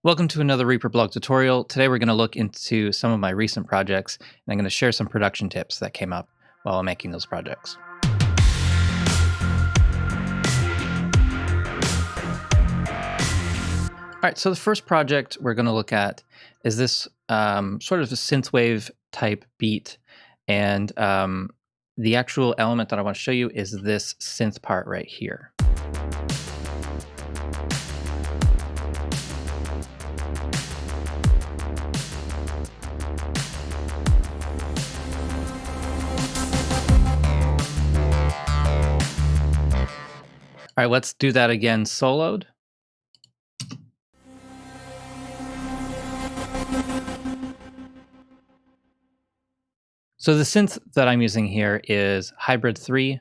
Welcome to another Reaper blog tutorial. Today we're going to look into some of my recent projects, and I'm going to share some production tips that came up while I'm making those projects. All right, so the first project we're going to look at is this sort of a synthwave type beat, and the actual element that I want to show you is this synth part right here. All right, let's do that again soloed. So the synth that I'm using here is Hybrid 3.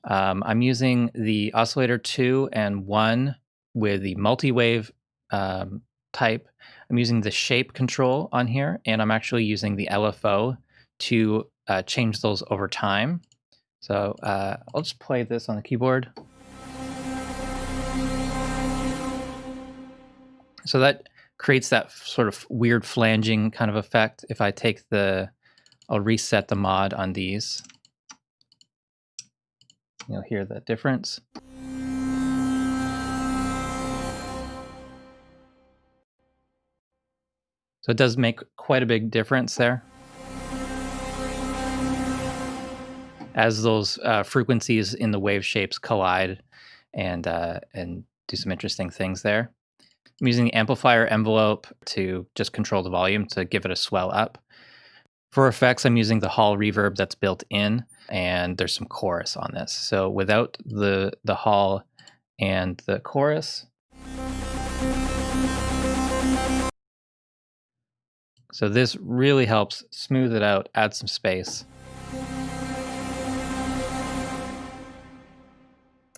I'm using the oscillator 2 and 1 with the multi-wave type. I'm using the shape control on here, and I'm actually using the LFO to change those over time. So I'll just play this on the keyboard. So that creates that sort of weird flanging kind of effect. If I take I'll reset the mod on these. You'll hear the difference. So it does make quite a big difference there. As those frequencies in the wave shapes collide and do some interesting things there. I'm using the amplifier envelope to just control the volume to give it a swell up. For effects, I'm using the hall reverb that's built in, and there's some chorus on this. So without the hall and the chorus, so this really helps smooth it out, add some space.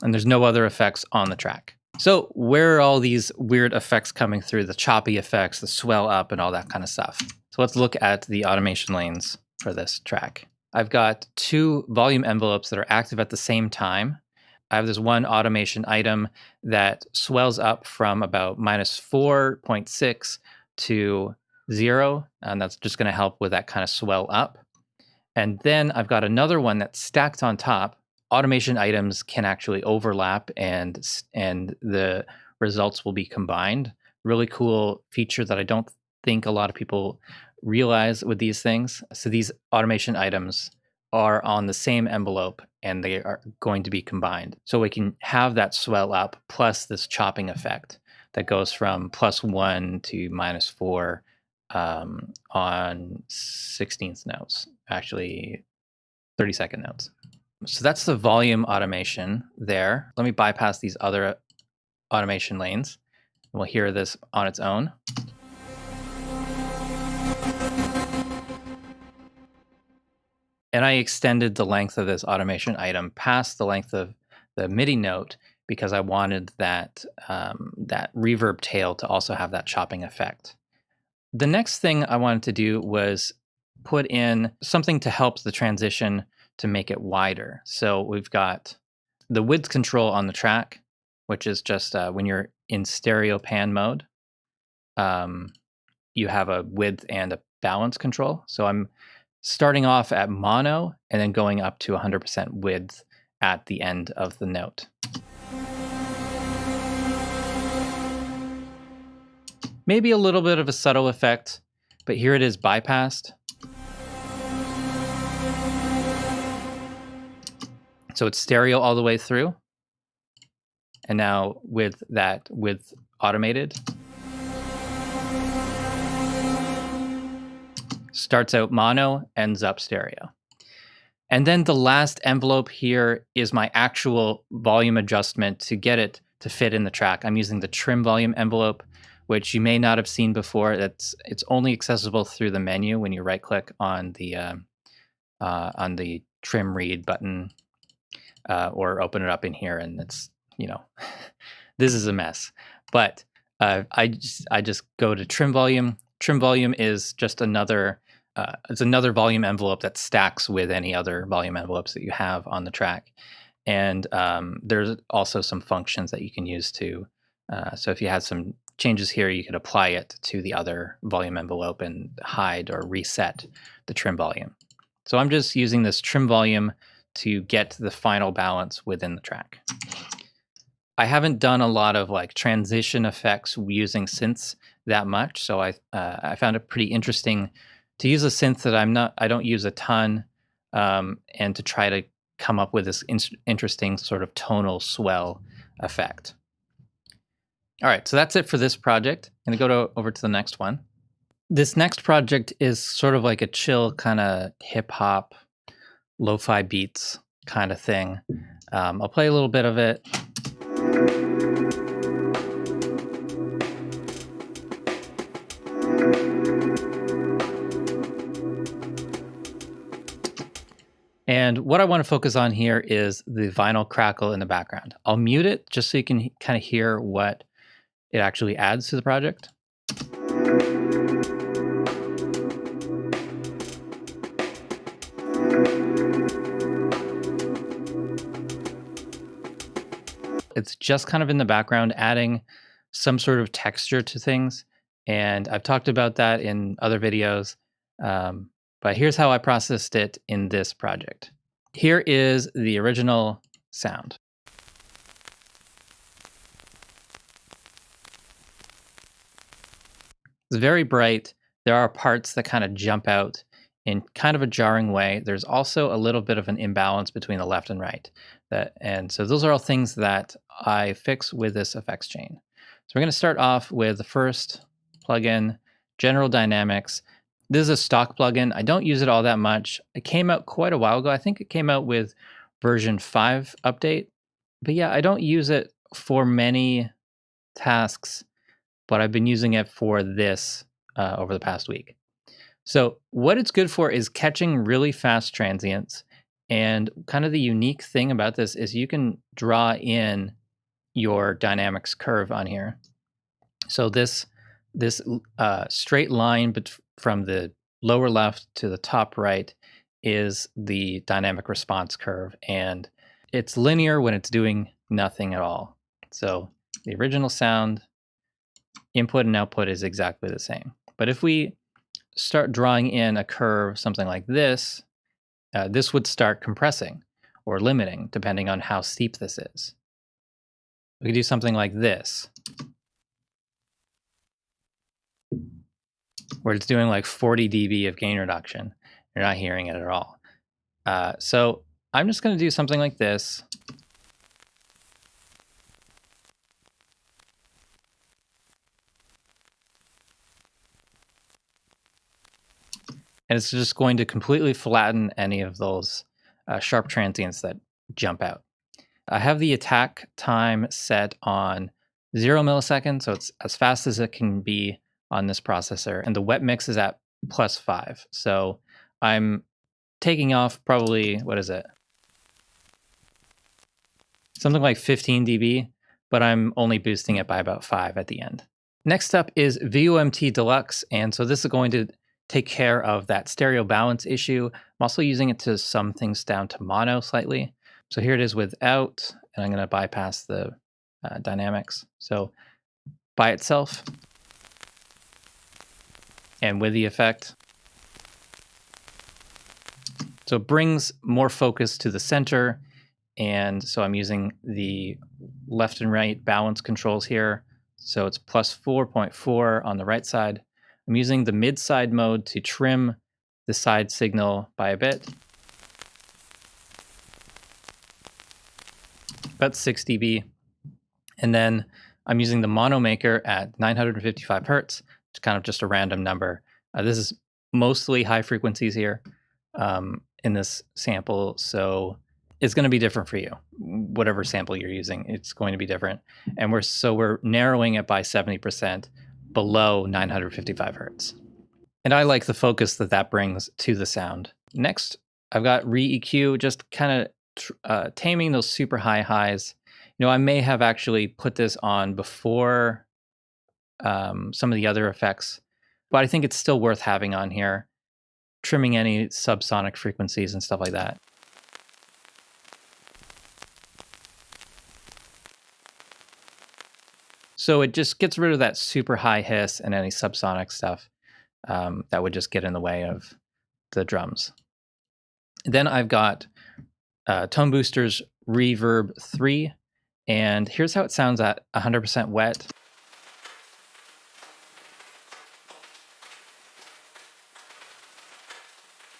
And there's no other effects on the track. So where are all these weird effects coming through? The choppy effects, the swell up, and all that kind of stuff. So let's look at the automation lanes for this track. I've got two volume envelopes that are active at the same time. I have this one automation item that swells up from about -4.6 to 0, and that's just going to help with that kind of swell up. And then I've got another one that's stacked on top. Automation items can actually overlap, and the results will be combined. Really cool feature that I don't think a lot of people realize with these things. So these automation items are on the same envelope, and they are going to be combined. So we can have that swell up plus this chopping effect that goes from +1 to -4 on 16th notes, actually 32nd notes. So that's the volume automation there. Let me bypass these other automation lanes. We'll hear this on its own. And I extended the length of this automation item past the length of the MIDI note because I wanted that, that reverb tail to also have that chopping effect. The next thing I wanted to do was put in something to help the transition to make it wider. So we've got the width control on the track, which is just when you're in stereo pan mode, you have a width and a balance control. So I'm starting off at mono and then going up to 100% width at the end of the note. Maybe a little bit of a subtle effect, but here it is bypassed. So it's stereo all the way through. And now with that width automated, starts out mono, ends up stereo. And then the last envelope here is my actual volume adjustment to get it to fit in the track. I'm using the trim volume envelope, which you may not have seen before. It's only accessible through the menu when you right-click on the trim read button, or open it up in here, and it's, you know, this is a mess. But I just go to trim volume. Trim volume is just another it's another volume envelope that stacks with any other volume envelopes that you have on the track. And there's also some functions that you can use to. So if you had some changes here, you could apply it to the other volume envelope and hide or reset the trim volume. So I'm just using this trim volume to get the final balance within the track. I haven't done a lot of like transition effects using synths that much, so I found it pretty interesting to use a synth that I don't use a ton, and to try to come up with this interesting sort of tonal swell effect. All right, so that's it for this project. I'm gonna go over to the next one. This next project is sort of like a chill kind of hip hop, lo-fi beats kind of thing. I'll play a little bit of it. And what I want to focus on here is the vinyl crackle in the background. I'll mute it just so you can kind of hear what it actually adds to the project. It's just kind of in the background, adding some sort of texture to things. And I've talked about that in other videos. But here's how I processed it in this project. Here is the original sound. It's very bright. There are parts that kind of jump out in kind of a jarring way. There's also a little bit of an imbalance between the left and right. And so those are all things that I fix with this effects chain. So we're going to start off with the first plugin, General Dynamics. This is a stock plugin. I don't use it all that much. It came out quite a while ago. I think it came out with version 5 update. But yeah, I don't use it for many tasks, but I've been using it for this over the past week. So what it's good for is catching really fast transients. And kind of the unique thing about this is you can draw in your dynamics curve on here. So this straight line from the lower left to the top right is the dynamic response curve, and it's linear when it's doing nothing at all. So the original sound input and output is exactly the same. But if we start drawing in a curve, something like this, this would start compressing or limiting depending on how steep this is. We could do something like this, where it's doing like 40 dB of gain reduction. You're not hearing it at all. So I'm just going to do something like this. And it's just going to completely flatten any of those sharp transients that jump out. I have the attack time set on 0 milliseconds, so it's as fast as it can be on this processor, and the wet mix is at +5. So I'm taking off probably, what is it? Something like 15 dB, but I'm only boosting it by about 5 at the end. Next up is VUMT Deluxe, and so this is going to take care of that stereo balance issue. I'm also using it to sum things down to mono slightly. So here it is without, and I'm going to bypass the dynamics. So by itself and with the effect. So it brings more focus to the center. And so I'm using the left and right balance controls here. So it's +4.4 on the right side. I'm using the mid side mode to trim the side signal by a bit. About 6 dB. And then I'm using the mono maker at 955 hertz. It's kind of just a random number. This is mostly high frequencies here in this sample. So it's going to be different for you. Whatever sample you're using, it's going to be different. And we're narrowing it by 70% below 955 hertz. And I like the focus that brings to the sound. Next, I've got ReEQ, just kind of taming those super high highs. You know, I may have actually put this on before some of the other effects, but I think it's still worth having on here, trimming any subsonic frequencies and stuff like that. So it just gets rid of that super high hiss and any subsonic stuff that would just get in the way of the drums. Then I've got Tone Boosters Reverb 3, and here's how it sounds at 100% wet.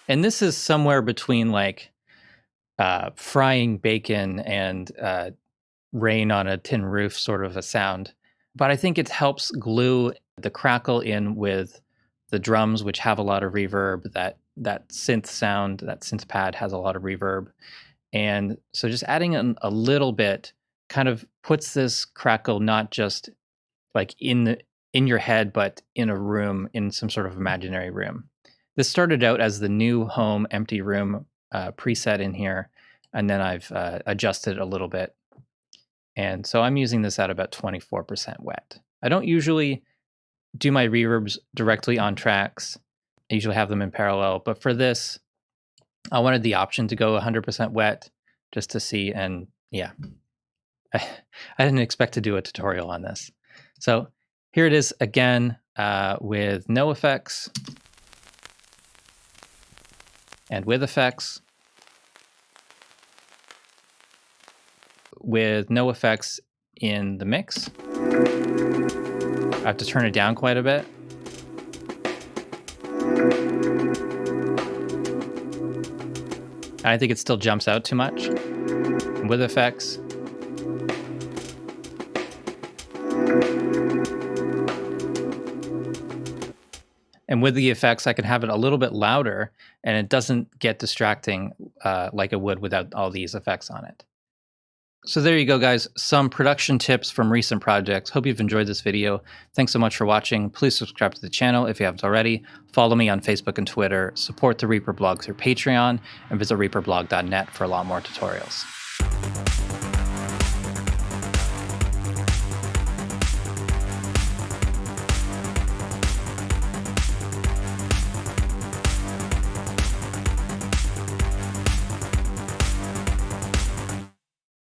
And this is somewhere between like frying bacon and rain on a tin roof sort of a sound. But I think it helps glue the crackle in with the drums, which have a lot of reverb. That synth sound, that synth pad has a lot of reverb. And so just adding a little bit kind of puts this crackle not just like in your head, but in a room, in some sort of imaginary room. This started out as the new home empty room preset in here, and then I've adjusted a little bit. And so I'm using this at about 24% wet. I don't usually do my reverbs directly on tracks. I usually have them in parallel, but for this, I wanted the option to go 100% wet just to see. And yeah, I didn't expect to do a tutorial on this. So here it is again with no effects and with effects. With no effects in the mix. I have to turn it down quite a bit. I think it still jumps out too much. With effects. And with the effects, I can have it a little bit louder and it doesn't get distracting like it would without all these effects on it. So there you go, guys. Some production tips from recent projects. Hope you've enjoyed this video. Thanks so much for watching. Please subscribe to the channel if you haven't already. Follow me on Facebook and Twitter. Support the Reaper blog through Patreon, and visit reaperblog.net for a lot more tutorials.